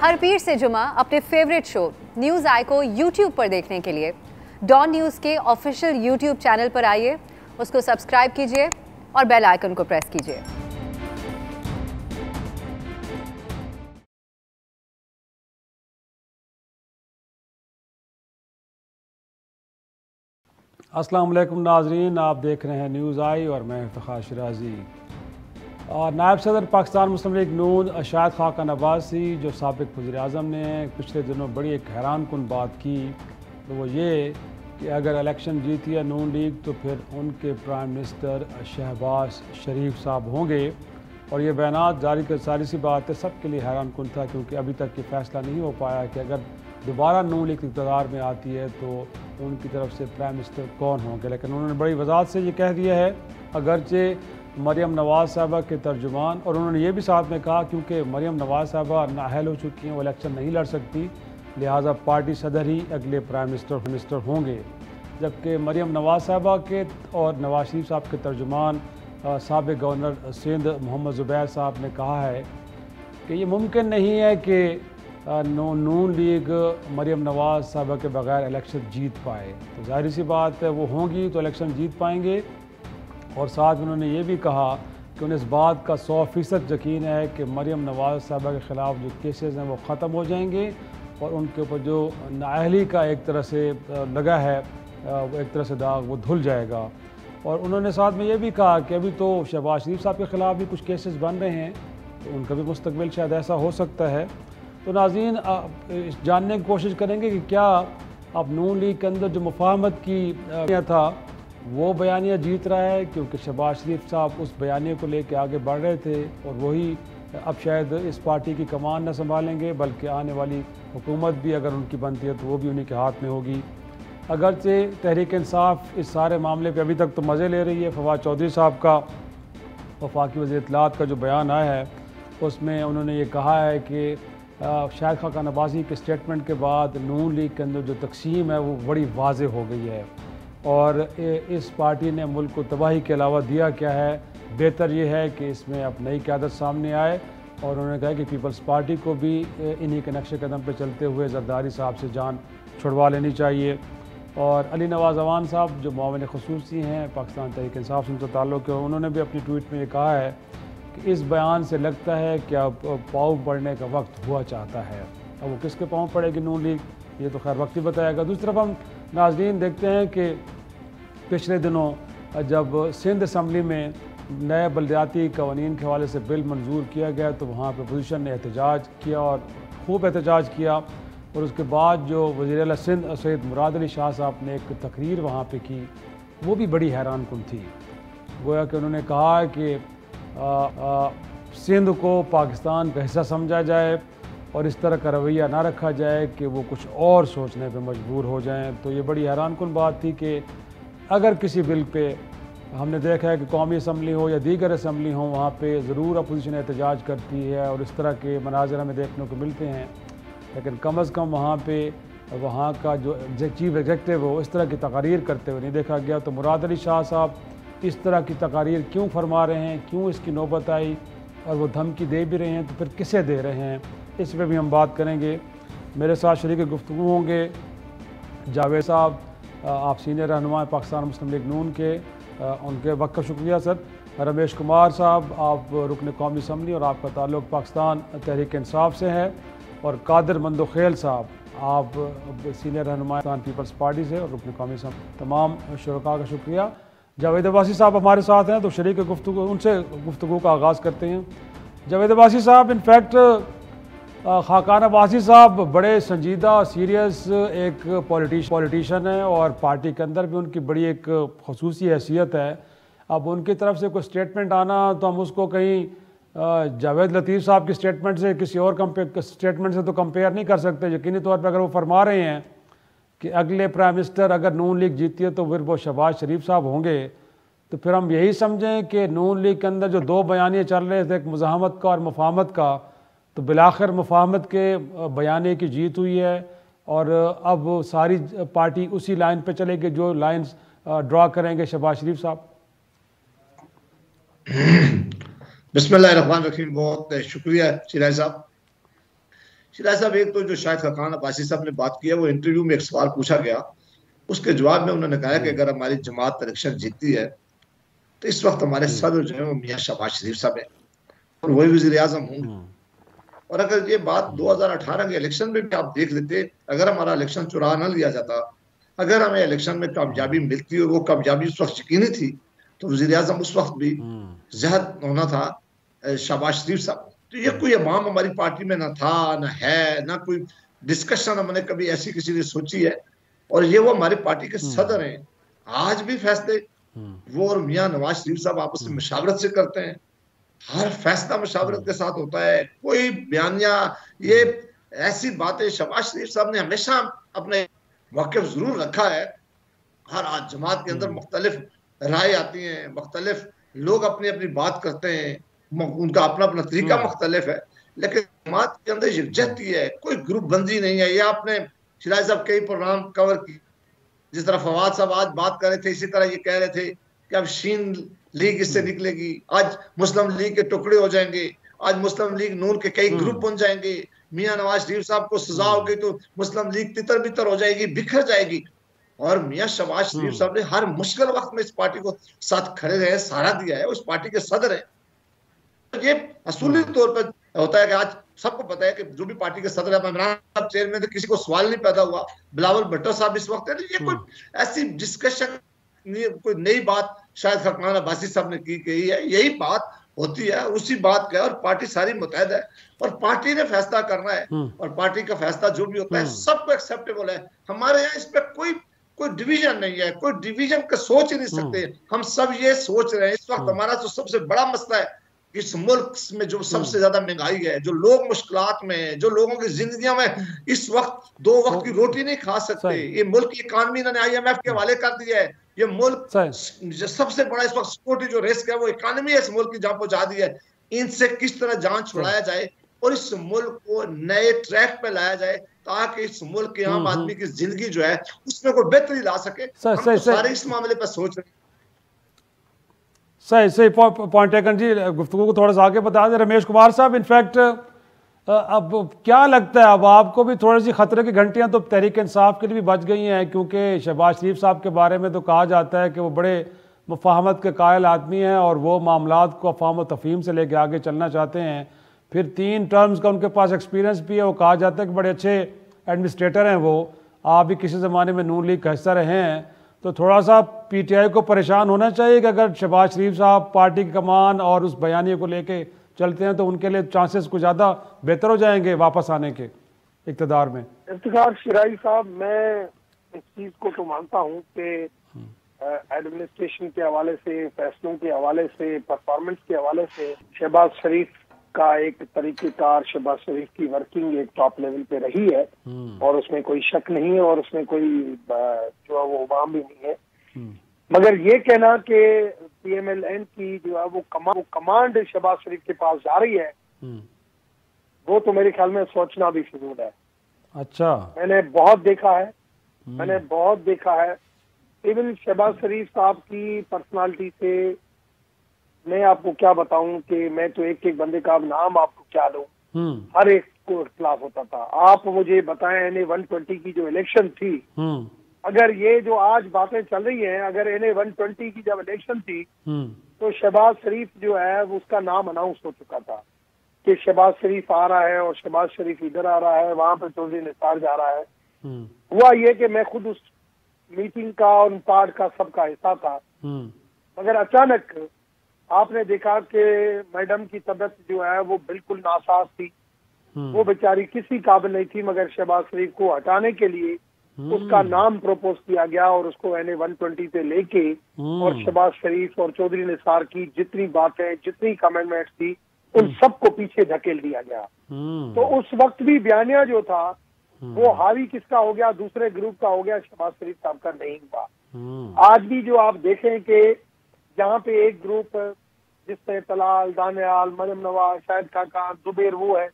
हर पीर से जुमा अपने फेवरेट शो न्यूज़ आई को यूट्यूब पर देखने के लिए डॉन न्यूज़ के ऑफिशियल यूट्यूब चैनल पर आइए, उसको सब्सक्राइब कीजिए और बेल आइकन को प्रेस कीजिए। अस्सलाम वालेकुम नाजरीन, आप देख रहे हैं न्यूज़ आई और मैं इफ्तिखार शिराजी। नायब सदर पाकिस्तान मुस्लिम लीग नून शाहिद खाकन अब्बासी जो साबिक वज़ीर आज़म ने पिछले दिनों बड़ी एक हैरान कुन बात की, तो वो ये कि अगर इलेक्शन जीती है नून लीग तो फिर उनके प्राइम मिनिस्टर शहबाज शरीफ साहब होंगे। और ये बयान जारी कर सारी सी बात है, सबके लिए हैरान कुन था क्योंकि अभी तक ये फैसला नहीं हो पाया कि अगर दोबारा नून लीग इक़्तिदार में आती है तो उनकी तरफ से प्राइम मिनिस्टर कौन होंगे। लेकिन उन्होंने बड़ी वजाहत से ये कह दिया है, अगरचे मरियम नवाज़ साहबा के तर्जुमान, और उन्होंने ये भी साथ में कहा क्योंकि मरियम नवाज़ साहबा नाअहल हो चुकी हैं, वो इलेक्शन नहीं लड़ सकती, लिहाजा पार्टी सदर ही अगले प्राइम मिनिस्टर होंगे। जबकि मरियम नवाज़ साहबा के और नवाज शरीफ साहब के तर्जुमान साबिक़ गवर्नर सिंध मोहम्मद ज़ुबैर साहब ने कहा है कि ये मुमकिन नहीं है कि नून लीग मरियम नवाज़ साहबा के बगैर इलेक्शन जीत पाए। तो जाहिर सी बात है वो होंगी तो इलेक्शन जीत पाएंगे। और साथ में उन्होंने ये भी कहा कि उन्हें इस बात का 100% यकीन है कि मरियम नवाज़ साहबा के ख़िलाफ़ जो केसेस हैं वो ख़त्म हो जाएंगे और उनके ऊपर जो नाअहली का एक तरह से लगा है, वो एक तरह से दाग वो धुल जाएगा। और उन्होंने साथ में ये भी कहा कि अभी तो शहबाज शरीफ साहब के ख़िलाफ़ भी कुछ केसेस बन रहे हैं, तो उनका भी मुस्तकबिल शायद ऐसा हो सकता है। तो नाज़रीन जानने की कोशिश करेंगे कि क्या अब नून लीग के अंदर जो मुफाहमत की था वो बयानिया जीत रहा है, क्योंकि शहबाज शरीफ साहब उस बयानिया को लेकर आगे बढ़ रहे थे और वही अब शायद इस पार्टी की कमान न संभालेंगे, बल्कि आने वाली हुकूमत भी अगर उनकी बनती है तो वो भी उन्हीं के हाथ में होगी। अगरचे तहरीक इंसाफ इस सारे मामले पे अभी तक तो मज़े ले रही है। फवाद चौधरी साहब का वफाकी वज़ीर इत्तलात का जो बयान आया है उसमें उन्होंने ये कहा है कि शाहिद खाकन अब्बासी के स्टेटमेंट के बाद नून लीग के अंदर जो तकसीम है वो बड़ी वाज़ेह हो गई है और इस पार्टी ने मुल्क को तबाही के अलावा दिया क्या है। बेहतर ये है कि इसमें अब नई क़यादत सामने आए और उन्होंने कहा कि पीपल्स पार्टी को भी इन्हीं के नक्शे कदम पर चलते हुए ज़रदारी साहब से जान छुड़वा लेनी चाहिए। और अली नवाज़ अवान साहब जो मुआविन ख़ुसूसी हैं पाकिस्तान तहरीक इंसाफ से उनसे ताल्लुक़ है, उन्होंने भी अपनी ट्वीट में ये कहा है कि इस बयान से लगता है कि अब पाँव पड़ने का वक्त हुआ चाहता है। अब वो किसके पाँव पड़ेगी नून लीग, ये तो खैर वक्त ही बताएगा। दूसरी तरफ हम नाज़रीन देखते हैं कि पिछले दिनों जब सिंध असम्बली में नए बलदियाती कवानीन के हवाले से बिल मंजूर किया गया तो वहाँ पर अपोजिशन ने एहतजाज किया और खूब एहतजाज किया। और उसके बाद जो वज़ीर आला सिंध सैयद मुराद अली शाह साहब ने एक तकरीर वहाँ पे की, वो भी बड़ी हैरान कुन थी। गोया कि उन्होंने कहा कि सिंध को पाकिस्तान का हिस्सा समझा जाए और इस तरह का रवैया ना रखा जाए कि वो कुछ और सोचने पे मजबूर हो जाएं। तो ये बड़ी हैरान कुन बात थी कि अगर किसी बिल पे हमने देखा है कि कौमी असम्बली हो या दीगर असम्बली हो, वहाँ पे ज़रूर अपोजिशन एहतजाज करती है और इस तरह के मनाज़र हमें देखने को मिलते हैं, लेकिन कम अज़ कम वहाँ पे वहाँ का जो चीफ एग्जेक्टिव हो इस तरह की तकारीर करते हुए नहीं देखा गया। तो मुराद अली शाह साहब इस तरह की तकारीर क्यों फरमा रहे हैं, क्यों इसकी नौबत आई और वो धमकी दे भी रहे हैं तो फिर किसे दे रहे हैं, इस पर भी हम बात करेंगे। मेरे साथ शरीक गुफ्तगू होंगे जावेद साहब, आप सीनियर रहनुमा पाकिस्तान मुस्लिम लीग नून के, उनके वक्त का शुक्रिया सर। रमेश कुमार साहब, आप रुकन कौमी असम्बली और आपका ताल्लुक़ पाकिस्तान तहरीक इंसाफ से है। और कादिर मंदोखेल साहब, आप सीनियर रहनुमा पाकिस्तान पीपल्स पार्टी से और रुकन कौमी असम्बली। तमाम शुरका का शुक्रिया। जावेद अब्बासी साहब हमारे साथ हैं तो शरीक गुफ्तगू उनसे गुफ्तगू का आगाज़ करते हैं। जावेद अब्बासी साहब, इनफैक्ट खाकान अब्बासी साहब बड़े संजीदा सीरियस एक पॉलिटिशियन है और पार्टी के अंदर भी उनकी बड़ी एक ख़ुसूसी हैसियत है। अब उनकी तरफ से कोई स्टेटमेंट आना तो हम उसको कहीं जावेद लतीफ़ साहब की स्टेटमेंट से किसी और स्टेटमेंट से तो कंपेयर नहीं कर सकते। यकीनी तौर पर अगर वो फरमा रहे हैं कि अगले प्राइम मिनिस्टर अगर नून लीग जीती है तो फिर वो शहबाज शरीफ साहब होंगे, तो फिर हम यही समझें कि नून लीग के अंदर जो दो बयानिए चल रहे थे, एक मुज़ाहमत का और मुफाहमत का, तो बिलाखिर मुफाहमत के बयाने की जीत हुई है और अब सारी पार्टी उसी लाइन पे चलेगी जो लाइन्स ड्रा करेंगे शहबाज शरीफ साहब। बिस्मिल्लाहिर्रहमानिर्रहीम, बहुत शुक्रिया शिराज साहब। शिराज साहब, एक तो जो शाहिद खाकान अब्बासी साहब ने बात की है, वो इंटरव्यू में एक सवाल पूछा गया, उसके जवाब में उन्होंने कहा कि अगर हमारी जमात इलेक्शन जीतती है तो इस वक्त हमारे सदर जो है वो मियां शहबाज शरीफ साहब है और वही वजीर आजम होंगे। और अगर ये बात 2018 के इलेक्शन में भी आप देख लेते, अगर हमारा इलेक्शन चुरा न लिया जाता, अगर हमें इलेक्शन में कामयाबी मिलती और वो कामयाबी उस वक्त यकीनी थी, तो वजीर आजम उस वक्त भी जहद होना था शहबाज शरीफ साहब। तो ये कोई अवाम हमारी पार्टी में ना था, ना है, ना कोई डिस्कशन हमने कभी ऐसी किसी ने सोची है। और ये वो हमारी पार्टी के सदर हैं, आज भी फैसले वो और मियां नवाज शरीफ साहब आपस में मशावरत से करते हैं। हर फैसला मशावरत के साथ होता है। कोई बयानिया ये ऐसी बातें, शहबाज शरीफ साहब ने हमेशा अपने मौक़िफ़ जरूर रखा है। हर आज जमात के अंदर मुख्तलिफ राय आती हैं, मुख्तलिफ लोग अपनी अपनी बात करते हैं, उनका अपना अपना तरीका मुख्तलिफ है, लेकिन जमात के अंदर यकजहती है, कोई ग्रुप बंदी नहीं है। ये आपने शिराज साहब कई प्रोग्राम कवर किए, जिस तरह फवाद साहब आज बात कर रहे थे, इसी तरह ये कह रहे थे कि अब शीन लीग इससे निकलेगी, आज मुस्लिम लीग के टुकड़े हो जाएंगे, आज मुस्लिम लीग नून के कई ग्रुप बन जाएंगे, मियां नवाज शरीफ साहब को सजा हो गई तो मुस्लिम लीग तितर बितर हो जाएगी, बिखर जाएगी। और मियां शहबाज शरीफ साहब ने हर मुश्किल वक्त में इस पार्टी को साथ खड़े रहे, सहारा दिया है, उस पार्टी के सदर है। ये असूली तौर पर होता है कि आज सबको पता है कि जो भी पार्टी के सदर है, इमरान साहब चेयरमैन, तो किसी को सवाल नहीं पैदा हुआ, बिलावल भुट्टो साहब इस वक्त है। ये कोई ऐसी डिस्कशन नहीं, कोई नई बात शायद खाकान अब्बासी साहब ने की गई है, यही बात होती है, उसी बात का। और पार्टी सारी मुतहद है और पार्टी ने फैसला करना है, और पार्टी का फैसला जो भी होता है सबको एक्सेप्टेबल है। हमारे यहाँ इस पर कोई डिवीजन नहीं है, कोई डिवीजन का सोच ही नहीं सकते। हम सब ये सोच रहे हैं, इस वक्त हमारा जो सबसे बड़ा मसला है, इस मुल्क में जो सबसे ज्यादा महंगाई है, जो लोग मुश्किलात में हैं, जो लोगों की जिंदगियों में इस वक्त 2 वक्त की रोटी नहीं खा सकते, ये मुल्क की इकानमी इन्होंने IMF के हवाले कर दिया है। ये मुल्क जो सबसे बड़ा इस वक्त सिक्योरिटी जो रिस्क है वो इकानमी है, इस मुल्क की जहां पहुंचा दी है। इनसे किस तरह जान छुड़ाया जाए और इस मुल्क को नए ट्रैक पे लाया जाए, ताकि इस मुल्क के आम आदमी की जिंदगी जो है उसमें कोई बेहतरी ला सके। हम तो सारे इस मामले पर सोच रहे हैं। सही पॉइंट टेकन जी। गुफ्तगू को थोड़ा सा आगे बता दें रमेश कुमार साहब। इनफैक्ट अब क्या लगता है, अब आपको भी थोड़ी सी खतरे की घंटियां तो तहरीक इंसाफ के लिए भी बज गई हैं, क्योंकि शहबाज शरीफ साहब के बारे में तो कहा जाता है कि वो बड़े मुफाहमत के कायल आदमी हैं और वो मामलात को अफ़वाम व तफ़हीम से लेकर आगे चलना चाहते हैं। फिर 3 टर्म्स का उनके पास एक्सपीरियंस भी है, वो कहा जाता है कि बड़े अच्छे एडमिनिस्ट्रेटर हैं वो। आप भी किसी ज़माने में नून लीग का हिस्सा रहे हैं, तो थोड़ा सा PTI को परेशान होना चाहिए कि अगर शहबाज शरीफ साहब पार्टी की कमान और उस बयानिए को लेके चलते हैं तो उनके लिए चांसेस कुछ ज़्यादा बेहतर हो जाएंगे वापस आने के इक़्तिदार में। इफ्तिखार शिराई साहब, मैं इस चीज़ को तो मानता हूँ कि एडमिनिस्ट्रेशन के हवाले से, फैसलों के हवाले से, परफॉर्मेंस के हवाले से शहबाज शरीफ का एक तरीक़ेकार, शहबाज शरीफ की वर्किंग एक टॉप लेवल पे रही है और उसमें कोई शक नहीं है और उसमें कोई जो है वो उबाम भी नहीं है। मगर ये कहना कि PMLN की जो है वो कमांड शहबाज शरीफ के पास जा रही है, वो तो मेरे ख्याल में सोचना भी फिजूल है। अच्छा, मैंने बहुत देखा है। इवन शहबाज शरीफ साहब की पर्सनालिटी से मैं आपको क्या बताऊं कि मैं तो एक एक बंदे का नाम आपको क्या दूं, हर एक को इख्तिलाफ होता था। आप मुझे बताएं NA 120 की जो इलेक्शन थी, अगर ये जो आज बातें चल रही हैं, अगर NA 120 की जब इलेक्शन थी तो शहबाज शरीफ जो है उसका नाम अनाउंस हो चुका था कि शहबाज शरीफ आ रहा है और शहबाज शरीफ इधर आ रहा है, वहां पर चौधरी निसार जा रहा है। हुआ ये कि मैं खुद उस मीटिंग का और पार्ट का सबका हिस्सा था, मगर अचानक आपने देखा कि मैडम की तबीयत जो है वो बिल्कुल नासाज थी, वो बेचारी किसी काबिल नहीं थी, मगर शहबाज शरीफ को हटाने के लिए उसका नाम प्रपोज किया गया और उसको NA 120 पे लेके और शहबाज शरीफ और चौधरी निसार की जितनी बातें, जितनी कमेंटमेंट्स थी, उन सबको पीछे धकेल दिया गया। तो उस वक्त भी बयानिया जो था वो हावी किसका हो गया, दूसरे ग्रुप का हो गया, शहबाज शरीफ साहब का नहीं हुआ। आज भी जो आप देखें कि जहाँ पे एक ग्रुप जिसमें तलाल, दानियाल, मरियम नवाज, शाहिद खाकान, जुबैर वो है,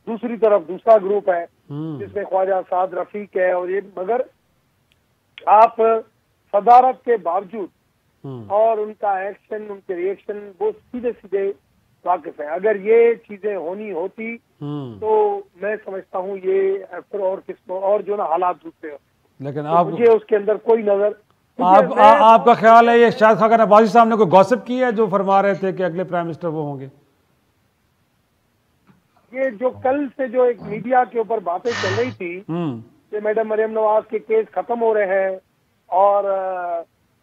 दूसरी तरफ दूसरा ग्रुप है जिसमें ख्वाजा साद रफीक है और ये, मगर आप सदारत के बावजूद और उनका एक्शन, उनके रिएक्शन, वो सीधे सीधे वाकिफ हैं। अगर ये चीजें होनी होती तो मैं समझता हूँ ये फिर और किस्मों और जो ना हालात दूसरे होते। लेकिन तो आप मुझे उसके अंदर कोई नजर आपका ख्याल है ये शाहिद खाकन अब्बासी साहब ने कोई गॉसिप की है जो फरमा रहे थे कि अगले प्राइम मिनिस्टर वो होंगे? ये जो कल से जो एक मीडिया के ऊपर बातें चल रही थी कि मैडम मरियम नवाज के केस खत्म हो रहे हैं और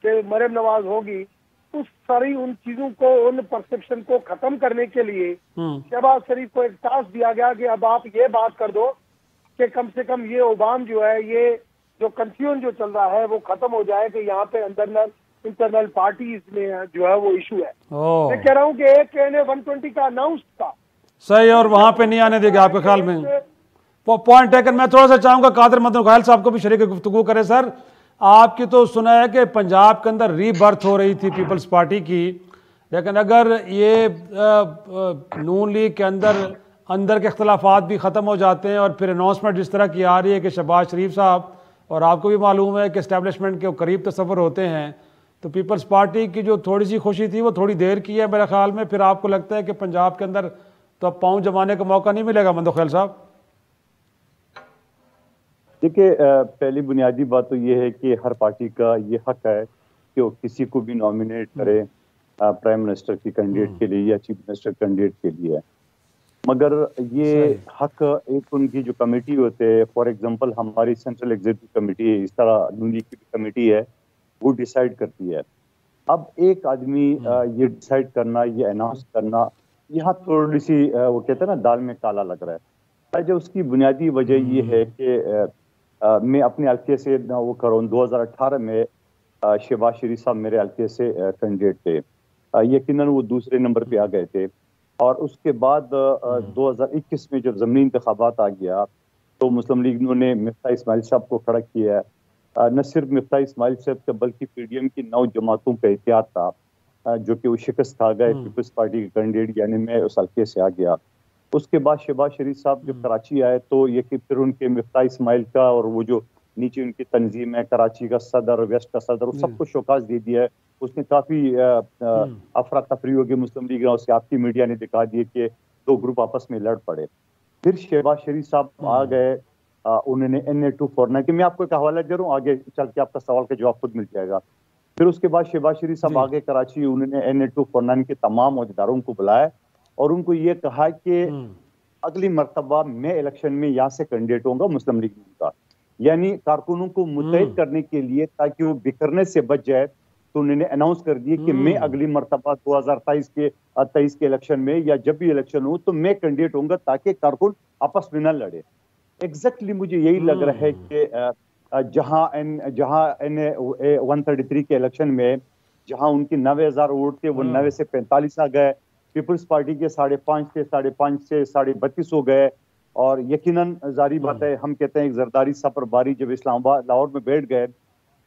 कि मरियम नवाज होगी, उस सारी उन चीजों को, उन परसेप्शन को खत्म करने के लिए शहबाज शरीफ को एक टास्क दिया गया कि अब आप ये बात कर दो कि कम से कम ये ओबाम जो है, ये जो कंफ्यूजन जो चल रहा है वो खत्म हो जाए कि यहाँ पे इंटरनल पार्टीज में जो है वो इशू है। मैं कह रहा हूँ कि एक 120 का अनाउंस था सही, और वहां पे नहीं आने देंगे आपके ख्याल में? Point taken. मैं थोड़ा सा चाहूंगा कादिर मदन ख्याल साहब को भी शरीक गुफ्तगू करें। सर, आपकी तो सुना है कि पंजाब के अंदर रीबर्थ हो रही थी पीपल्स पार्टी की, लेकिन अगर ये नून लीग के अंदर के अख्तलाफात भी ख़त्म हो जाते हैं और फिर अनाउंसमेंट जिस तरह की आ रही है कि शहबाज शरीफ साहब, और आपको भी मालूम है कि इस्टेब्लिशमेंट के करीब तस्वर होते हैं, तो पीपल्स पार्टी की जो थोड़ी सी खुशी थी वो थोड़ी देर की है मेरे ख्याल में। फिर आपको लगता है कि पंजाब के अंदर तो अब पाँव जमाने का मौका नहीं मिलेगा मंदो ख्याल साहब? देखिए, पहली बुनियादी बात तो ये है कि हर पार्टी का ये हक है कि वो किसी को भी नॉमिनेट करे प्राइम मिनिस्टर की कैंडिडेट के लिए या चीफ मिनिस्टर कैंडिडेट के लिए, मगर ये हक एक उनकी जो कमेटी होते हैं, फॉर एग्जांपल हमारी सेंट्रल एग्जीक्यूटिव कमेटी है, इस तरह नून लीग की कमेटी है, वो डिसाइड करती है। अब एक आदमी ये डिसाइड करना, ये अनाउंस करना, यहाँ थोड़ी सी वो कहते हैं ना दाल में काला लग रहा है। जो उसकी बुनियादी वजह ये है कि मैं अपने हल्के से वो करूँ, 2018 में शहबाज शरीफ साहब मेरे हल्के से कैंडिडेट थे, यकीनन वो दूसरे नंबर पे आ गए थे। और उसके बाद 2021 में जब ज़मीनी इंतखाबात आ गया तो मुस्लिम लीग ने मिफ्ता इस्माइल साहब को खड़ा किया। न सिर्फ मिफ्ता इस्माइल साहब का बल्कि पीडीएम की 9 जमातों का एहतियात था जो कि वो शिकस्त खा गए। पीपल्स पार्टी के कैंडिडेट यानी मैं उस हल्के से आ गया। उसके बाद शहबाज शरीफ साहब जब कराची आए तो ये कि फिर उनके मिफ्ता इस्माइल का और वो जो नीचे उनकी तंजीम है, कराची का सदर, वेस्ट का सदर, वो सबको शोकाज दे दिया है। उसने काफी अफरा तफरी हो गई मुस्लिम लीग और सियासी मीडिया ने दिखा दिए कि 2 ग्रुप आपस में लड़ पड़े। फिर शहबाज शरीफ साहब आ गए, उन्होंने NA-249 कि मैं आपको एक हवाला दे रहा हूँ, आगे चल के आपका सवाल का जवाब खुद मिल जाएगा। फिर उसके बाद शहबाज शरीफ साहब आ गए कराची, उन्होंने NA-249 के तमाम अहदेदारों को बुलाया और उनको ये कहा कि अगली मरतबा मैं इलेक्शन में यहाँ से कैंडिडेट होऊंगा मुस्लिम लीग का, यानी कारकुनों को मुतहद करने के लिए ताकि वो बिखरने से बच जाए। तो उन्होंने अनाउंस कर दिए कि मैं अगली मरतबा 2023 के इलेक्शन में या जब भी इलेक्शन हो तो मैं कैंडिडेट होऊंगा ताकि कारकुन आपस में न लड़े। एग्जैक्टली मुझे यही लग रहा है कि जहां NA-133 के इलेक्शन में जहां उनकी 90,000 वोट थे वो 90 से 45 आ गए, पीपल्स पार्टी के 5.5 से 32 हो गए। और यकीनन जारी बात है, हम कहते हैं एक जरदारी सफर बारी जब इस्लामाबाद लाहौर में बैठ गए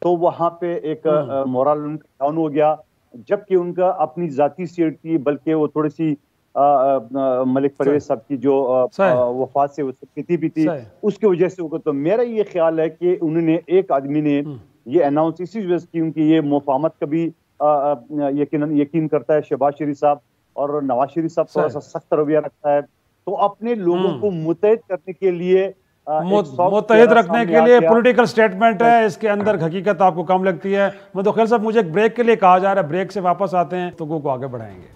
तो वहां पे एक मोरल उनका डाउन हो गया, जबकि उनका अपनी जाती सीट थी, बल्कि वो थोड़ी सी मलिक परवेज साहब की जो वफात से स्थिति भी थी उसकी वजह से होगा। तो मेरा ये ख्याल है कि उन्होंने एक आदमी ने ये अनाउंस इसी वजह से की क्योंकि ये मुफाहमत का भी यकीन करता है शहबाज शरीफ साहब, और नवाज शरीफ साहब थोड़ा सा सख्त रवैया रखता है। तो अपने लोगों को मुतहद करने के लिए मुतहद रखने के लिए पॉलिटिकल स्टेटमेंट है, इसके अंदर हकीकत आपको कम लगती है। मैं तो ख्याल साहब मुझे एक ब्रेक के लिए कहा जा रहा है, ब्रेक से वापस आते हैं तो को आगे बढ़ाएंगे।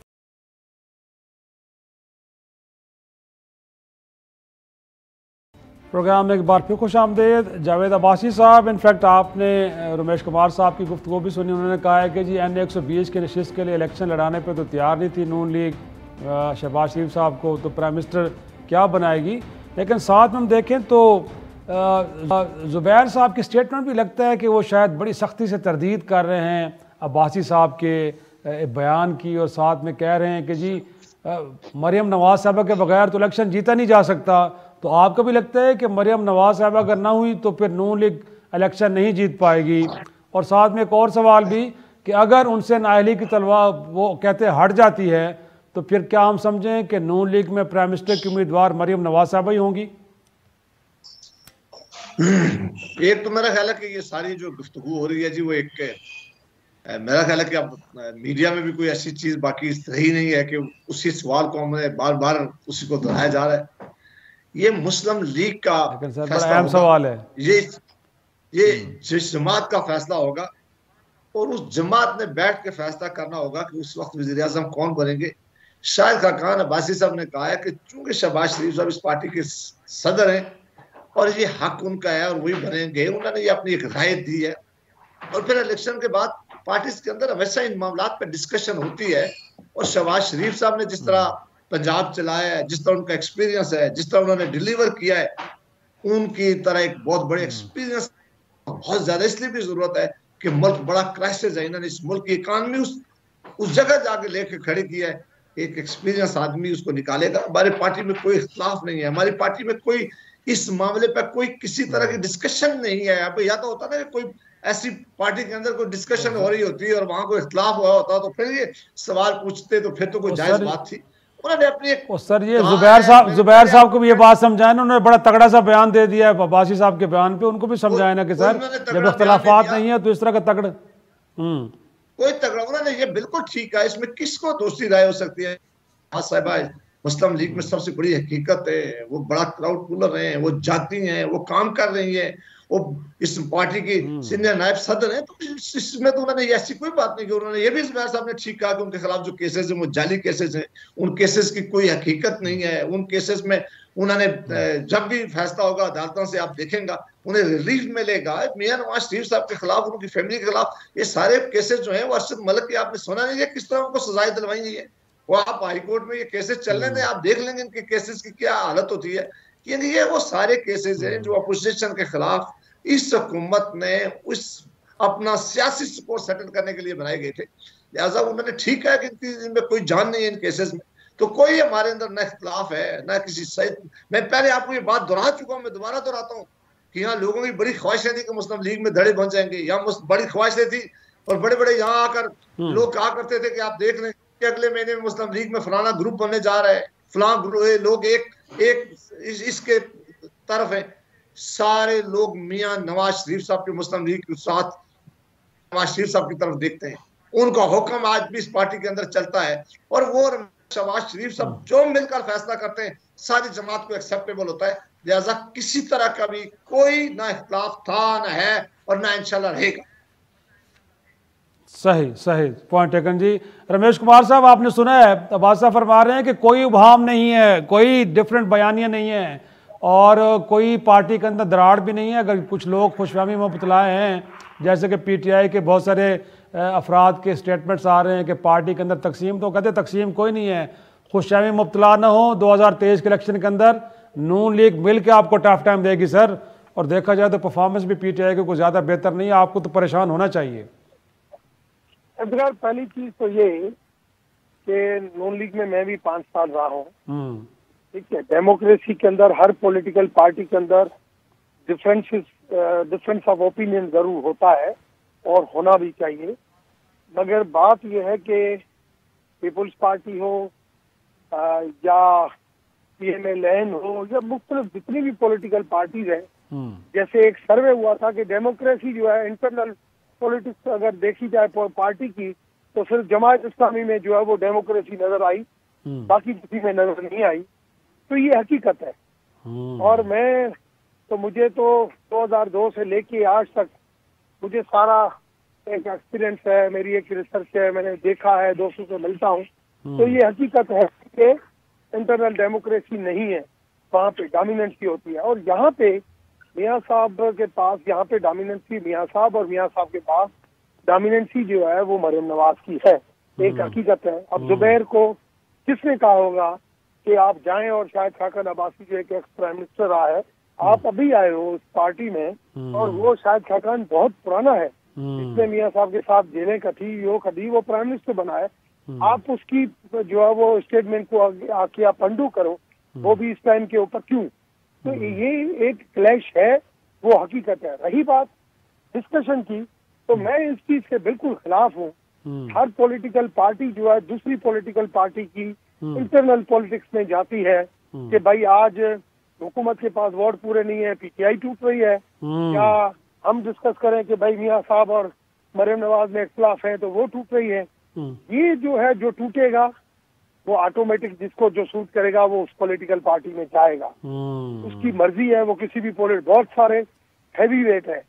प्रोग्राम में एक बार फिर खुश आमदेद। जावेद अब्बासी साहब, इनफैक्ट आपने रमेश कुमार साहब की गुफ्तगू भी सुनी, उन्होंने कहा है कि जी NA-120 के नशिस्त के लिए इलेक्शन लड़ाने पर तो तैयार नहीं थी नून लीग शहबाज शरीफ साहब को, तो प्राइम मिनिस्टर क्या बनाएगी। लेकिन साथ में हम देखें तो जुबैर साहब की स्टेटमेंट भी लगता है कि वो शायद बड़ी सख्ती से तरदीद कर रहे हैं अब्बासी साहब के बयान की, और साथ में कह रहे हैं कि जी मरियम नवाज साहबा के बगैर तो इलेक्शन जीता नहीं जा सकता। तो आपको भी लगता है कि मरियम नवाज साहबा अगर ना हुई तो फिर नून लीग इलेक्शन नहीं जीत पाएगी। और साथ में एक और सवाल भी कि अगर उनसे नाअहली की तलवार वो कहते हट जाती है तो फिर क्या हम समझें कि नून लीग में प्राइम मिनिस्टर की उम्मीदवार मरियम नवाज साहबा ही होंगी? एक तो मेरा ख्याल है कि ये सारी जो गुफ्तगू हो रही है जी वो एक मेरा ख्याल है कि अब मीडिया में भी कोई ऐसी चीज बाकी रही नहीं है कि उसी सवाल को हमने बार बार उसी को दोहराया जा रहा है। ये मुस्लिम लीग का फैसला अहम सवाल है। ये जिस जमात का फैसला होगा और उस जमात ने बैठ के फैसला करना होगा कि उस वक्त वजीर आजम कौन बनेंगे। शाहिद खाकान अब्बासी साहब ने कहा है कि चूंकि शहबाज शरीफ साहब इस पार्टी के सदर हैं और ये हक उनका है और वही बनेंगे, उन्होंने ये अपनी एक राय दी है। और फिर इलेक्शन के बाद पार्टी के अंदर हमेशा इन मामलों पर डिस्कशन होती है। और शहबाज शरीफ साहब ने जिस तरह पंजाब चलाया है, जिस तरह उनका एक्सपीरियंस है, जिस तरह उन्होंने डिलीवर किया है, उनकी तरह एक बहुत बड़े एक्सपीरियंस बहुत ज्यादा इसलिए भी जरूरत है कि मुल्क बड़ा क्राइसिस है। इन्होंने इस मुल्क की इकानमी उस जगह जाके लेके खड़ी की है। एक एक्सपीरियंस आदमी उसको निकालेगा। हमारी पार्टी में कोई इख्तिलाफ नहीं है, हमारी पार्टी में कोई इस मामले पर कोई किसी तरह की डिस्कशन नहीं है। अब या तो होता ना कि कोई ऐसी पार्टी के अंदर कोई डिस्कशन हो रही होती है और वहां कोई इख्तिलाफ हुआ होता तो फिर ये सवाल पूछते, तो फिर तो कोई जायज बात थी। उन्होंने अपनी एक सर ये जुबैर साहब को भी ये बात समझाया ना, उन्होंने बड़ा तगड़ा सा बयान दे दिया है अब्बासी साहब के बयान पे। उनको भी समझाया ना कि सर जब इख्तिलाफात नहीं है तो इस तरह का तगड़ कोई तगड़ा, उन्होंने ये बिल्कुल ठीक है। इसमें किसको दूसरी राय हो सकती है? साहिबा मुस्लिम लीग में सबसे बड़ी हकीकत है, वो बड़ा क्राउड पुलर है, वो जाती हैं, वो काम कर रही है, वो इस पार्टी की सीनियर नायब सदर है। तो इसमें तो उन्होंने ऐसी कोई बात नहीं की। उन्होंने ये भी जुबैर साहब ने ठीक कहा कि उनके खिलाफ जो केसेस हैं वो जाली केसेस हैं, उन केसेस की कोई हकीकत नहीं है। उन केसेस में उन्होंने जब भी फैसला होगा अदालतों से आप देखेंगे उन्हें रिलीफ मिलेगा। मियां नवाज शरीफ साहब के खिलाफ, उनकी फैमिली के खिलाफ ये सारे केसेस जो है वो अरशद मलिक की आपने सुना नहीं है किस तरह उनको सजाएं दिलवाई गई है। वो आप हाईकोर्ट में ये केसेस चल रहे थे, आप देख लेंगे इनके केसेस की क्या हालत होती है। क्योंकि ये वो सारे केसेस हैं जो अपोजिशन के खिलाफ इस हुकूमत ने उस अपना सियासी सपोर्ट सेटल करने के लिए बनाए गए थे। लिहाजा उन्होंने ठीक है कि इनमें कोई जान नहीं है इन केसेस में, तो कोई हमारे अंदर न इख्तिलाफ है न किसी सही। मैं पहले आपको ये बात दोहरा चुका हूं, मैं दोबारा दोहराता हूँ कि यहाँ लोगों की बड़ी ख्वाहिशें थी कि मुस्लिम लीग में धड़े बन जाएंगे, यहाँ बड़ी ख्वाहिशें थी और बड़े बड़े यहाँ आकर लोग कहा करते थे कि आप देख लें कि अगले महीने में मुस्लिम लीग में फलाना ग्रुप बनने जा रहा है, फलाना लोग एक इसके तरफ है। सारे लोग मियां नवाज शरीफ साहब के मुस्लिम लीग के साथ नवाज शरीफ साहब की तरफ देखते हैं। उनका हुक्म आज भी इस पार्टी के अंदर चलता है और वो शहबाज शरीफ साहब जो मिलकर फैसला करते हैं सारी जमात को एक्सेप्टेबल होता है। लिहाजा किसी तरह का भी कोई ना इख्तिलाफ था ना है और ना इंशाल्लाह रहेगा। सही पॉइंट टेकन जी। रमेश कुमार साहब आपने सुना है अब्बास साहब फरमा रहे हैं कि कोई उभाम नहीं है, कोई डिफरेंट बयानियां नहीं है और कोई पार्टी के अंदर दरार भी नहीं है। अगर कुछ लोग खुशफहमी में मुबतलाए हैं, जैसे कि पीटीआई के बहुत सारे अफराद के स्टेटमेंट्स आ रहे हैं कि पार्टी के अंदर तकसीम, तो कहते तकसीम कोई नहीं है, खुशफहमी मुबतला ना हो। 2023 के इलेक्शन के अंदर नून लीग मिल के आपको टफ टाइम देगी सर। और देखा जाए तो परफॉर्मेंस भी पीटीआई की कोई ज़्यादा बेहतर नहीं है, आपको तो परेशान होना चाहिए। पहली चीज तो ये कि नून लीग में मैं भी 5 साल रहा हूँ, ठीक है। डेमोक्रेसी के अंदर हर पॉलिटिकल पार्टी के अंदर डिफरेंस ऑफ ओपिनियन जरूर होता है और होना भी चाहिए। मगर बात यह है कि पीपुल्स पार्टी हो या पीएमएलएन हो या मुख्तलिफ जितनी भी पॉलिटिकल पार्टीज है, जैसे एक सर्वे हुआ था कि डेमोक्रेसी जो है इंटरनल पॉलिटिक्स अगर देखी जाए पार्टी की तो सिर्फ जमात इस्लामी में जो है वो डेमोक्रेसी नजर आई, बाकी किसी में नजर नहीं आई। तो ये हकीकत है। और मुझे तो 2002 से लेके आज तक मुझे सारा एक एक्सपीरियंस है, मेरी एक रिसर्च है, मैंने देखा है, दोस्तों से मिलता हूँ। तो ये हकीकत है कि इंटरनल डेमोक्रेसी नहीं है, वहाँ पे डोमिनेंसी होती है। और यहाँ पे मियाँ साहब के पास यहाँ पे डोमिनेंसी, मियाँ साहब और मियाँ साहब के पास डोमिनेंसी जो है वो मरियम नवाज की है, एक हकीकत है। अब जुबैर को किसने कहा होगा कि आप जाएं और शाहिद खाकान अब्बासी जो एक एक्स प्राइम मिनिस्टर रहा है, आप अभी आए हो उस पार्टी में और वो शाहिद खाकान बहुत पुराना है, इसने मियाँ साहब के साथ जेलें कटी, वो प्राइम मिनिस्टर बना है। आप उसकी जो है वो स्टेटमेंट को आके आप अंडू करो, वो भी इस टाइम के ऊपर क्यों? तो ये एक क्लैश है, वो हकीकत है। रही बात डिस्कशन की, तो मैं इस चीज के बिल्कुल खिलाफ हूँ। हर पॉलिटिकल पार्टी जो है दूसरी पॉलिटिकल पार्टी की इंटरनल पॉलिटिक्स में जाती है कि भाई आज हुकूमत के पास वोट पूरे नहीं है, पीटीआई टूट रही है, या हम डिस्कस करें कि भाई मियाँ साहब और मरियम नवाज में इख्तिलाफ है तो वो टूट रही है। ये जो है जो टूटेगा वो ऑटोमेटिक जिसको जो सूट करेगा वो उस पॉलिटिकल पार्टी में जाएगा, उसकी मर्जी है। वो किसी भी बहुत सारे हैवी वेट है,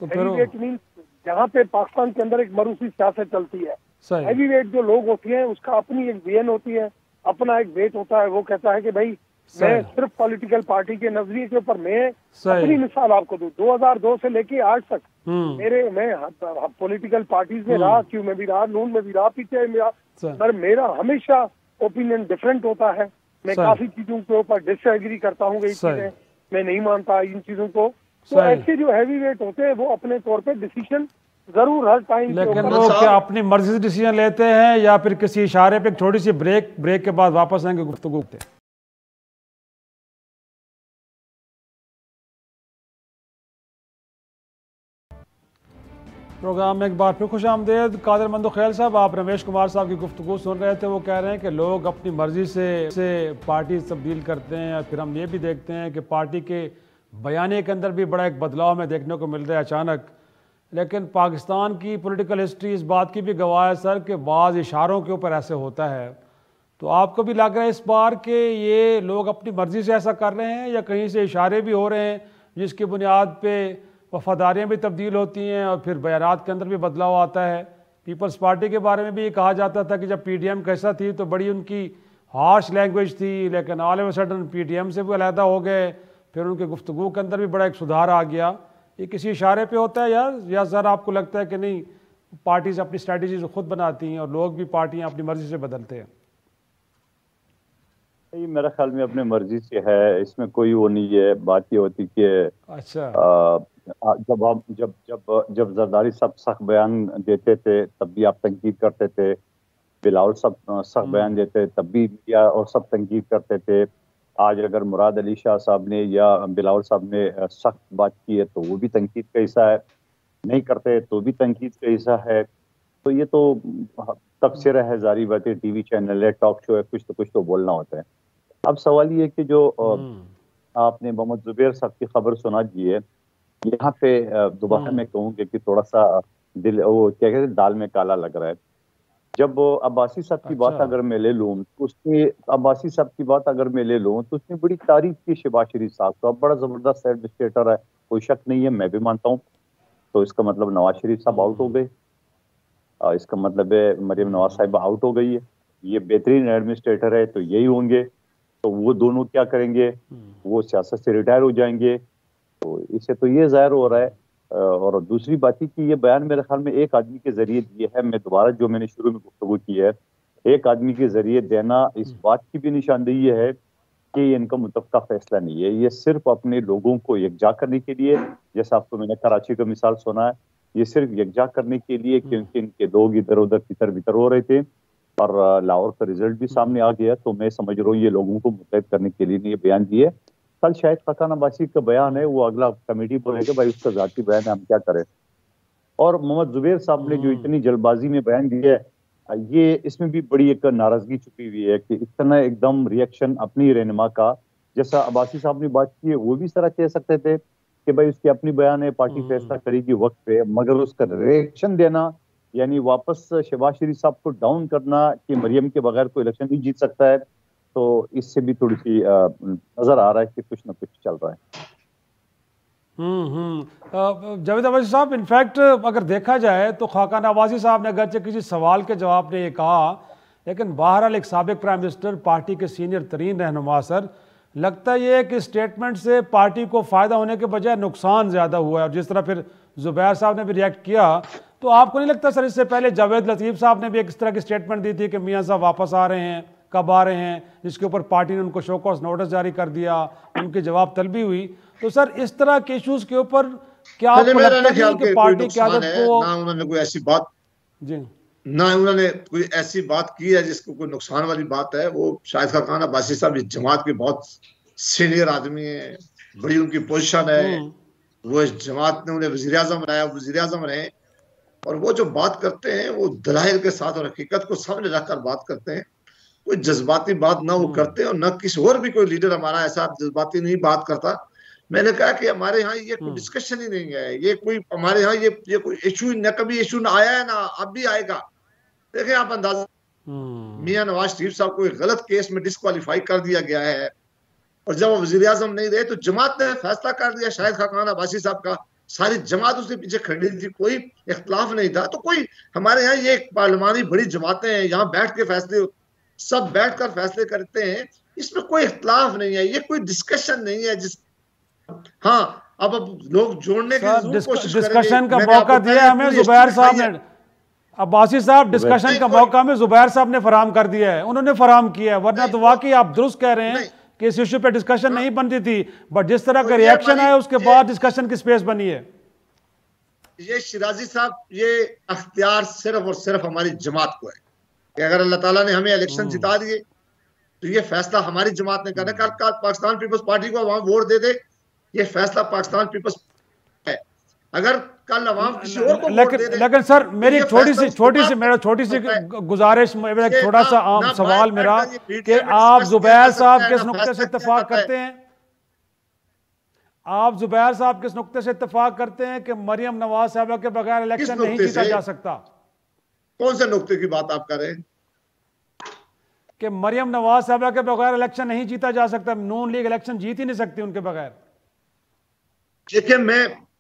तो हैवी वेट मीन जहाँ पे पाकिस्तान के अंदर एक मरूसी सियासत चलती है, हैवी वेट जो लोग होती हैं उसका अपनी एक विजन होती है, अपना एक वेट होता है। वो कहता है कि भाई मैं सिर्फ पॉलिटिकल पार्टी के नजरिए के ऊपर मैं अपनी मिसाल आपको दूं, 2002 से लेके आज तक मैं पॉलिटिकल पार्टीज में रहा, क्यों में भी रहा, नून में भी रहा, पीछे में रहा, पर मेरा हमेशा ओपिनियन डिफरेंट होता है। मैं काफी चीजों के ऊपर डिसएग्री करता हूँ, कई चीजें मैं नहीं मानता इन चीजों को। तो ऐसे जो हैवी वेट होते हैं वो अपने तौर पे डिसीजन जरूर हर टाइम, लेकिन वो क्या अपनी मर्जी से डिसीजन लेते हैं या फिर किसी इशारे पे छोटी सी ब्रेक के बाद वापस आएंगे गुफ्तगू पे? प्रोग्राम में एक बार फिर खुश आमदेद। कादिर मंदो ख्याल साहब, आप रमेश कुमार साहब की गुफ्तगू सुन रहे थे। वो कह रहे हैं कि लोग अपनी मर्जी से पार्टी तब्दील करते हैं, और फिर हम ये भी देखते हैं कि पार्टी के बयाने के अंदर भी बड़ा एक बदलाव में देखने को मिल रहा है अचानक। लेकिन पाकिस्तान की पॉलिटिकल हिस्ट्री इस बात की भी गवाह है सर कि बाज़ इशारों के ऊपर ऐसे होता है। तो आपको भी लग रहा है इस बार कि ये लोग अपनी मर्जी से ऐसा कर रहे हैं या कहीं से इशारे भी हो रहे हैं जिसकी बुनियाद पे वफादारियाँ भी तब्दील होती हैं और फिर बयानात के अंदर भी बदलाव आता है? पीपल्स पार्टी के बारे में भी ये कहा जाता था कि जब PDM कैसा थी तो बड़ी उनकी हार्श लैंग्वेज थी, लेकिन ऑल ऑफ सडन PDM से भी अलहदा हो गए, फिर उनके गुफ्तगू के अंदर भी बड़ा एक सुधार आ गया। ये किसी इशारे पे होता है यार, या सर आपको लगता है कि नहीं पार्टीज अपनी स्ट्रैटेजीज खुद बनाती हैं और लोग भी पार्टियां अपनी मर्जी से बदलते हैं? ये मेरा ख्याल में अपने मर्जी से है, इसमें कोई वो नहीं है। बात ये होती कि अच्छा जब जरदारी साहब सख्त बयान देते थे तब भी आप तनकीद करते थे, बिलावल साहब सख्त बयान देते तब भी मीडिया और सब तनकीद करते थे। आज अगर मुराद अली शाह साहब ने या बिलावल साहब ने सख्त बात की है तो वो भी तनकीद का हिस्सा है, नहीं करते तो भी तनकीद का हिस्सा है। तो ये तो तबसरा है, जारी बात है, टीवी चैनल है, टॉक शो है, कुछ तो बोलना होता है। अब सवाल ये कि जो आपने मोहम्मद जुबैर साहब की खबर सुना दी है, यहाँ पे दोबारा मैं कहूँगी कि थोड़ा सा दिल वो क्या कहते हैं दाल में काला लग रहा है। जब अब्बासी साहब की बात अगर मैं ले लूँ तो उसने बड़ी तारीफ की शहबाज शरीफ साहब का, बड़ा जबरदस्त एडमिनिस्ट्रेटर है, कोई शक नहीं है, मैं भी मानता हूँ। तो इसका मतलब नवाज शरीफ साहब आउट हो गए, इसका मतलब है मरियम नवाज साहिब आउट हो गई है। ये बेहतरीन एडमिनिस्ट्रेटर है तो यही होंगे, तो वो दोनों क्या करेंगे, वो सियासत से रिटायर हो जाएंगे। तो इससे तो ये जाहिर हो रहा है। और दूसरी बात ही कि ये बयान मेरे ख्याल में एक आदमी के जरिए दिए है। मैं दोबारा जो मैंने शुरू में गुफ्तगू की है, एक आदमी के जरिए देना इस बात की भी निशानदेही है कि ये इनका मुतफ़्क़ा फैसला नहीं है, ये सिर्फ अपने लोगों को यकजा करने के लिए, जैसा आपको मैंने कराची का मिसाल सुना है, ये सिर्फ यकजा करने के लिए क्योंकि इनके लोग इधर उधर तितर बितर हो रहे थे और लाहौर का रिजल्ट भी सामने आ गया। तो मैं समझ रहा हूँ ये लोगों को मुतहद करने के लिए ये बयान दिए। कल शायद खाकान अब्बासी का बयान है, वो अगला कमेटी बोलेगा भाई उसका जाती बयान है, हम क्या करें। और मोहम्मद जुबैर साहब ने जो इतनी जल्दबाजी में बयान दिया है, ये इसमें भी बड़ी एक नाराजगी छुपी हुई है कि इतना एकदम रिएक्शन अपनी रहनुमा का, जैसा अब्बासी साहब ने बात की है वो भी सारा कह सकते थे कि भाई उसकी अपनी बयान है, पार्टी फैसला करेगी वक्त पे, मगर उसका रिएक्शन देना यानी वापस शहबाज शरीफ साहब को डाउन करना कि मरियम के बगैर कोई इलेक्शन नहीं जीत सकता है, तो इससे भी थोड़ी सी नजर आ रहा है कि कुछ ना कुछ चल रहा है। जावेद अब्बासी साहब, इनफैक्ट अगर देखा जाए तो खाकान अब्बासी साहब ने अगरचे किसी सवाल के जवाब में ये कहा, लेकिन बहरहाल एक साबिक प्राइम मिनिस्टर, पार्टी के सीनियर तरीन रहनुमा, सर लगता है ये कि स्टेटमेंट से पार्टी को फ़ायदा होने के बजाय नुकसान ज़्यादा हुआ है। और जिस तरह फिर जुबैर साहब ने भी रिएक्ट किया, तो आपको नहीं लगता सर इससे पहले जावेद लतीफ़ साहब ने भी एक इस तरह की स्टेटमेंट दी थी कि मियाँ साहब वापस आ रहे हैं, कब आ रहे हैं, जिसके ऊपर पार्टी ने उनको शो कॉज नोटिस जारी कर दिया, उनकी जवाब तलबी हुई। तो सर इस तरह के इश्यूज के ऊपर क्या आपको लगता है कि पार्टी की आदत को ना उन्होंने कोई ऐसी बात जी ना उन्होंने कोई ऐसी बात की है जिसको कोई नुकसान वाली बात है। वो शाहिद खाकान अब्बासी साहब इस जमात के बहुत सीनियर आदमी है, बड़ी उनकी पोजीशन है, वो इस जमात ने उन्हें वजीर आजम बनाया, वजीर आजम रहे, और वो जो बात करते हैं वो दलाइल के साथ और हकीकत को सामने रखकर बात करते हैं। कोई जज्बाती बात ना वो करते हैं और न किसी और भी कोई लीडर हमारा ऐसा जज्बाती नहीं बात करता। मैंने कहा कि हमारे यहाँ ये कोई डिस्कशन ही नहीं है, ये कोई हमारे यहाँ ये कोई इशू न कभी इशू ना आया है ना अब भी आएगा। देखें आप अंदाजा, मियां नवाज शरीफ साहब को एक गलत केस में डिस्क्वालीफाई कर दिया गया है और जब वो वजीर आजम नहीं रहे तो जमात ने फैसला कर दिया शाहिद खाकान अब्बासी साहब का, सारी जमात उसके पीछे खड़ी थी, कोई इख्तलाफ नहीं था। तो कोई हमारे यहाँ ये पार्लिमानी बड़ी जमातें हैं, यहाँ बैठ के फैसले सब बैठकर फैसले करते हैं, इसमें कोई इख्तलाफ नहीं है, ये कोई डिस्कशन नहीं है। जिस हाँ अब लोग जोड़ने की डिस्कशन का मौका दिया हमें जुबैर साहब ने, अब्बासी साहब डिस्कशन का मौका हमें जुबैर साहब ने फराहम कर दिया है, उन्होंने फराहम किया है, वरना तो वाकई आप दुरुस्त कह रहे हैं कि इस इशू पे डिस्कशन नहीं बनती थी, बट जिस तरह का रिएक्शन आया उसके बाद डिस्कशन की स्पेस बनी है। ये शिराजी साहब, ये अख्तियार सिर्फ और सिर्फ हमारी जमात को है कि अगर अल्लाह ताला ने हमें इलेक्शन जिता दिए तो ये फैसला हमारी जमात ने करना। कल पाकिस्तान पीपल्स पार्टी को वहां वोट दे दे, ये फैसला पाकिस्तान पीपल्स है। अगर कल अवाम किसी और को वोट दे दे, लेकिन सर मेरी छोटी सी गुजारिश, मेरा छोटा सा आम सवाल मेरा कि आप जुबैर साहब किस नुक्ते से इत्तेफाक करते हैं, आप जुबैर साहब किस नुक्ते से इत्तेफाक करते हैं कि मरियम नवाज साहबा के बगैर इलेक्शन नहीं जीता जा सकता? कौन से नुक्ते की बात आप कर रहे हैं? कि मरियम नवाज साहबा के बगैर इलेक्शन नहीं जीता जा सकता, नून लीग इलेक्शन जीत ही नहीं सकती उनके बगैर। देखिए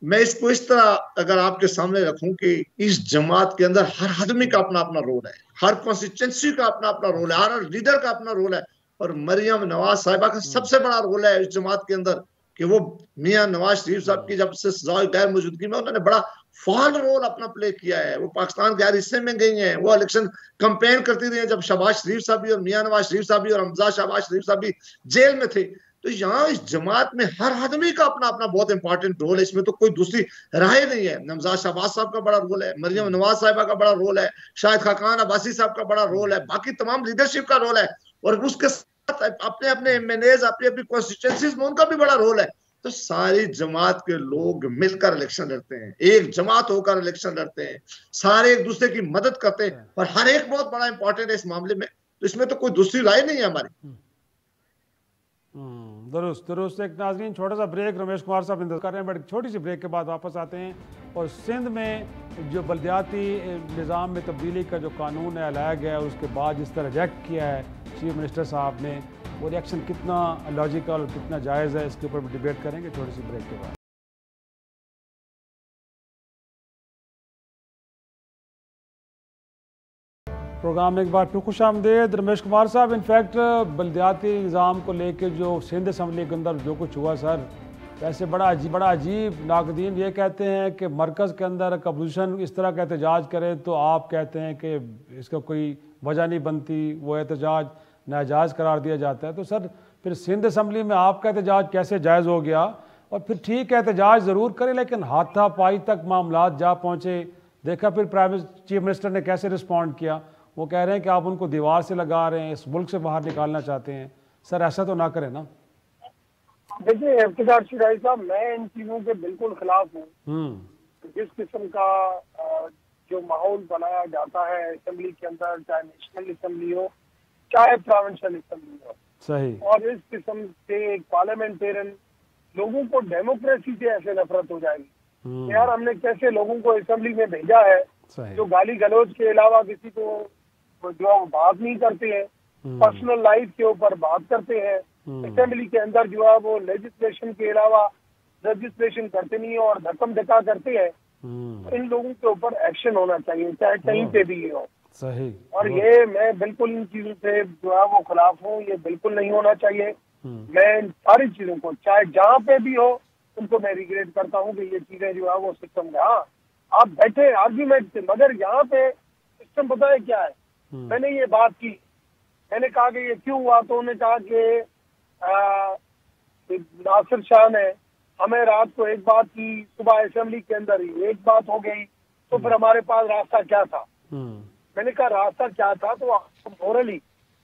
मैं इसको इस तरह अगर आपके सामने रखूं कि इस जमात के अंदर हर आदमी का अपना अपना रोल है, हर कॉन्स्टिट्यूंसी का अपना अपना रोल है, हर लीडर का अपना रोल है, और मरियम नवाज साहिबा का सबसे बड़ा रोल है इस जमात के अंदर कि वो मियां नवाज शरीफ साहब की जब से सजाए गैर मौजूदगी में उन्होंने बड़ा फाल रोल अपना प्ले किया है। वो पाकिस्तान के हर हिस्से में गई हैं, वो इलेक्शन कैंपेन करती रही है जब शहबाज शरीफ साहब भी और मियां नवाज शरीफ साहब भी और हमजा शहबाज शरीफ साहब भी जेल में थे। तो यहाँ इस जमात में हर आदमी का अपना अपना बहुत इंपॉर्टेंट रोल है, इसमें तो कोई दूसरी राय नहीं है। हमजा शहबाज साहब का बड़ा रोल है, मरियम नवाज साहिबा का बड़ा रोल है, शाहिद खाकान अब्बासी साहब का बड़ा रोल है, बाकी तमाम लीडरशिप का रोल है, और उसके साथ अपने अपने एमएनएज अपनी अपनी कॉन्स्टिट्यूंसीज में उनका भी बड़ा रोल है। तो सारी जमात के लोग मिलकर इलेक्शन लड़ते हैं, एक जमात होकर इलेक्शन लड़ते हैं, सारे एक दूसरे की मदद करते हैं, और हर एक बहुत बड़ा इंपॉर्टेंट है इस मामले में। तो इसमें तो कोई दूसरी राय नहीं है हमारी। दुरुस्त। एक नाज़रीन छोटा सा ब्रेक, रमेश कुमार साहब इंतजार कर रहे हैं, बट छोटी सी ब्रेक के बाद वापस आते हैं। और सिंध में जो बल्दियाती निज़ाम में तब्दीली का जो कानून है लाया गया है, उसके बाद जिस तरह रिएक्ट किया है चीफ मिनिस्टर साहब ने, वो रिएक्शन कितना लॉजिकल और कितना जायज़ है, इसके ऊपर डिबेट करेंगे छोटी सी ब्रेक के बाद। प्रोग्राम में एक बार फिर खुश आमदेद। रमेश कुमार साहब, इनफैक्ट बल्दियाती निज़ाम को लेकर जो सिंध असम्बली के अंदर जो कुछ हुआ सर, वैसे बड़ा अजीब नाकदीन ये कहते हैं कि मरकज़ के अंदर अपोजिशन इस तरह का एहतजाज करे तो आप कहते हैं कि इसका कोई वजह नहीं बनती, वो एहतजाज नाजायज़ करार दिया जाता है। तो सर फिर सिंध असम्बली में आपका एहतजाज कैसे जायज़ हो गया? और फिर ठीक है एहतजाज ज़रूर करें, लेकिन हाथापाई तक मामलात जा पहुँचे। देखा फिर चीफ मिनिस्टर ने कैसे रिस्पॉन्ड किया, वो कह रहे हैं कि आप उनको दीवार से लगा रहे हैं, इस मुल्क से बाहर निकालना चाहते हैं। सर ऐसा तो ना करें ना। देखिए इफ्तिखार शिराजी साहब, मैं इन चीजों के बिल्कुल खिलाफ हूँ। जिस किस्म का जो माहौल बनाया जाता है असेंबली के अंदर, चाहे नेशनल असेंबली हो चाहे प्रोविंशियल असेंबली हो, सही, और इस किस्म से एक पार्लियामेंटेरियन लोगों को डेमोक्रेसी से ऐसे नफरत हो जाएगी। यार हमने कैसे लोगों को असेंबली में भेजा है जो गाली गलौज के अलावा किसी को जो बात नहीं करते हैं, पर्सनल लाइफ के ऊपर बात करते हैं, असेंबली के अंदर जो है वो लेजिस्लेशन के अलावा रजिस्ट्रेशन करते नहीं है और धक्कम धक्का करते हैं। इन लोगों के ऊपर एक्शन होना चाहिए, चाहे कहीं पे भी हो। सही। और ये मैं बिल्कुल इन चीजों से जो है वो खिलाफ हूँ, ये बिल्कुल नहीं होना चाहिए। मैं इन सारी चीजों को चाहे जहाँ पे भी हो उनको मैं रिग्रेट करता हूँ कि ये चीजें जो है वो सिस्टम में, हाँ आप बैठे आर्ग्यूमेंट से, मगर यहाँ पे सिस्टम पता है क्या है। मैंने ये बात की, मैंने कहा कि ये क्यों हुआ, तो उन्होंने कहा कि नासिर शाह ने हमें रात को एक बात की, सुबह असेंबली के अंदर ही एक बात हो गई, तो फिर हमारे पास रास्ता क्या था। मैंने कहा रास्ता क्या था, तो मोरली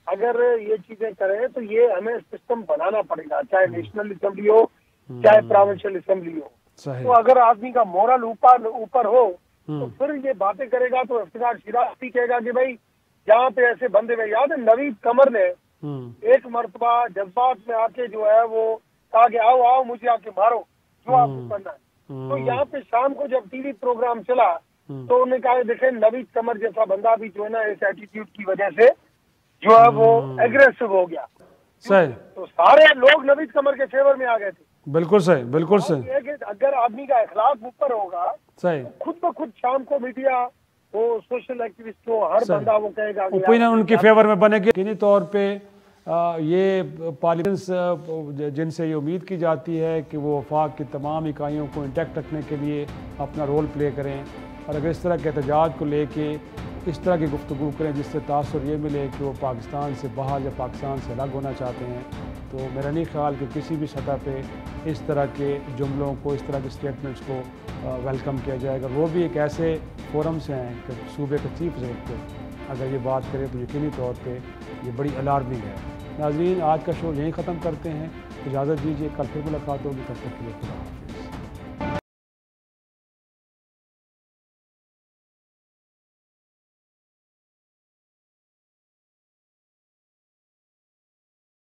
अगर ये चीजें करें तो ये हमें सिस्टम बनाना पड़ेगा, चाहे नेशनल असेंबली हो चाहे प्रोविंशियल असेंबली हो। तो अगर आदमी का मोरल ऊपर हो तो फिर ये बातें करेगा। तो इफ्तिखार शिराजी कहेगा कि भाई यहाँ पे ऐसे बंदे में, याद है नवीद कमर ने एक मरतबा जज्बात में आके जो है वो कहा कि आओ आओ मुझे आके मारो, जो आपको करना है। तो यहाँ पे शाम को जब टीवी प्रोग्राम चला तो उन्होंने कहा देखे नवीद कमर जैसा बंदा भी जो है ना इस एटीट्यूड की वजह से जो है वो एग्रेसिव हो गया। सही। तो सारे लोग नवीद कमर के फेवर में आ गए थे। बिल्कुल सही, बिल्कुल सही। अगर आदमी का अखलाक ऊपर होगा सही, तो खुद ब खुद शाम को मीडिया वो सोशल एक्टिविस्ट हो हर बंदा वो कहेगा ओपिनियन उनके फेवर में बनेगी। यकीनी तौर पे ये पार्लियामेंट्स जिनसे ये उम्मीद की जाती है कि वो वफाक की तमाम इकाइयों को इंटैक्ट रखने के लिए अपना रोल प्ले करें, और अगर इस तरह के एहतजाज को लेके इस तरह की गुफ्तगू करें जिससे तासुर ये मिले कि वो पाकिस्तान से बाहर या पाकिस्तान से अलग होना चाहते हैं, तो मेरा नहीं ख्याल कि किसी भी सतह पे इस तरह के जुमलों को, इस तरह के स्टेटमेंट्स को वेलकम किया जाएगा। वो भी एक ऐसे फोरम से हैं कि सूबे के चीफ एग्जीक्यूटिव अगर ये बात करें तो यकीनी तौर पे ये बड़ी अलार्मिंग है। नाज़रीन, आज का शो यहीं ख़त्म करते हैं, इजाज़त दीजिए, कल फिर मुलाकात होगी, तब तक के लिए खुदा हाफ़िज़।